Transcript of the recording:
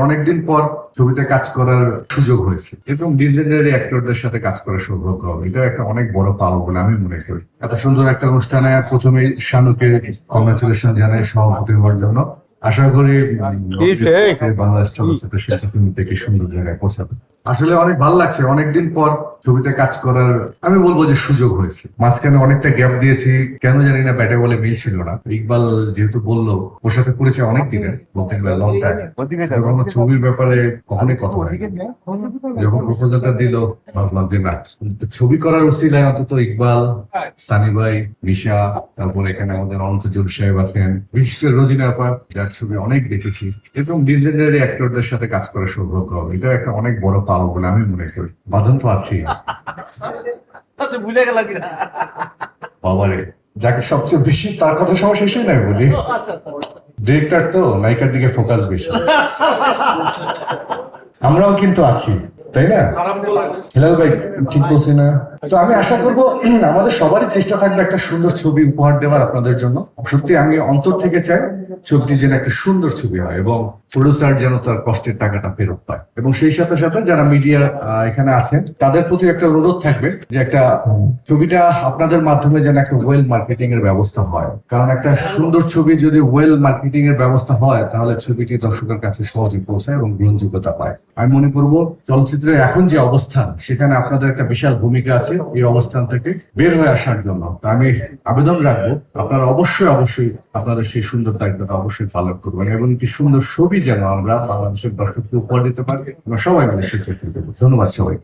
অনেকদিন পর ছবিতে কাজ করার সুযোগ হয়েছে এবং লিজেন্ডারি অ্যাক্টরদের সাথে কাজ করার সৌভাগ্য হবে। এটা একটা অনেক বড় পাওয়া বলে আমি মনে করি। এত সুন্দর একটা অনুষ্ঠানে প্রথমে শানুকে কংগ্রাচুলেশন জানাই সভাপতি হওয়ার জন্য। আশা করি বাংলাদেশ চলচ্চিত্র শিল্পী তুমি থেকে সুন্দর জায়গায় পৌঁছাবে। আসলে অনেক ভালো লাগছে, অনেকদিন পর ছবিতে কাজ করার আমি বলবো যে সুযোগ হয়েছে। মাঝখানে অনেকটা গ্যাপ দিয়েছি, কেন জানি না ব্যাটে বলে মিল ছিল না। ইকবাল যেহেতু বললো ওর সাথে করেছে অনেক দিনের, বলতে গেলে লং টাইম, যখন ছবির ব্যাপারে কখনোই কথা হয় যখন প্রপোজালটা দিল ভাবলাম যে না, ছবি করার উসিলায় অন্তত ইকবাল, সানি ভাই, মিশা, তারপরে এখানে আমাদের অনন্তজুল সাহেব আছেন, বিশেষ করে রোজিনা আপা যার ছবি অনেক দেখেছি, এবং লিজেন্ডারি অ্যাক্টরদের সাথে কাজ করার সৌভাগ্য হবে। এটা একটা অনেক বড় পাওয়া বলে আমি মনে করি। বাঁধন তো আছি ভুলে গেল কিনা বাবারে, যাকে সবচেয়ে বেশি তার কথা সময় শেষে নাই বলি। ডিরেক্টর তো নায়িকার দিকে ফোকাস বেশি। আমরাও কিন্তু আছি, তাই না? হেলাল ভাই ঠিক বলছি না? তো আমি আশা করব আমাদের সবারই চেষ্টা থাকবে একটা সুন্দর ছবি উপহার দেওয়ার আপনাদের জন্য। সত্যি আমি অন্তর থেকে চাই ছবিটি যেন একটা সুন্দর ছবি হয় এবং প্রডিউসার যেন তার কষ্টের টাকাটা ফেরত পায়। এবং সেই সাথে সাথে যারা মিডিয়া এখানে আছেন তাদের প্রতি একটা অনুরোধ থাকবে যে একটা ছবিটা আপনাদের মাধ্যমে যেন একটা ওয়েল মার্কেটিং এর ব্যবস্থা হয়। কারণ একটা সুন্দর ছবি যদি ওয়েল মার্কেটিং এর ব্যবস্থা হয় তাহলে ছবিটি দর্শকের কাছে সহজে পৌঁছায় এবং গ্রহণযোগ্যতা পায়। আমি মনে করবো চলচ্চিত্রের এখন যে অবস্থান সেখানে আপনাদের একটা বিশাল ভূমিকা আছে এই অবস্থান থেকে বের হয়ে আসার জন্য। আমি আবেদন রাখবো আপনারা অবশ্যই আপনাদের সেই সুন্দর দায়িত্বটা অবশ্যই পালন করবেন এবং একটি সুন্দর ছবি যেন আমরা বাংলাদেশের দর্শককে উপহার দিতে পারি। আমরা সবাই মিলে সেই চেষ্টা করবো। ধন্যবাদ সবাই।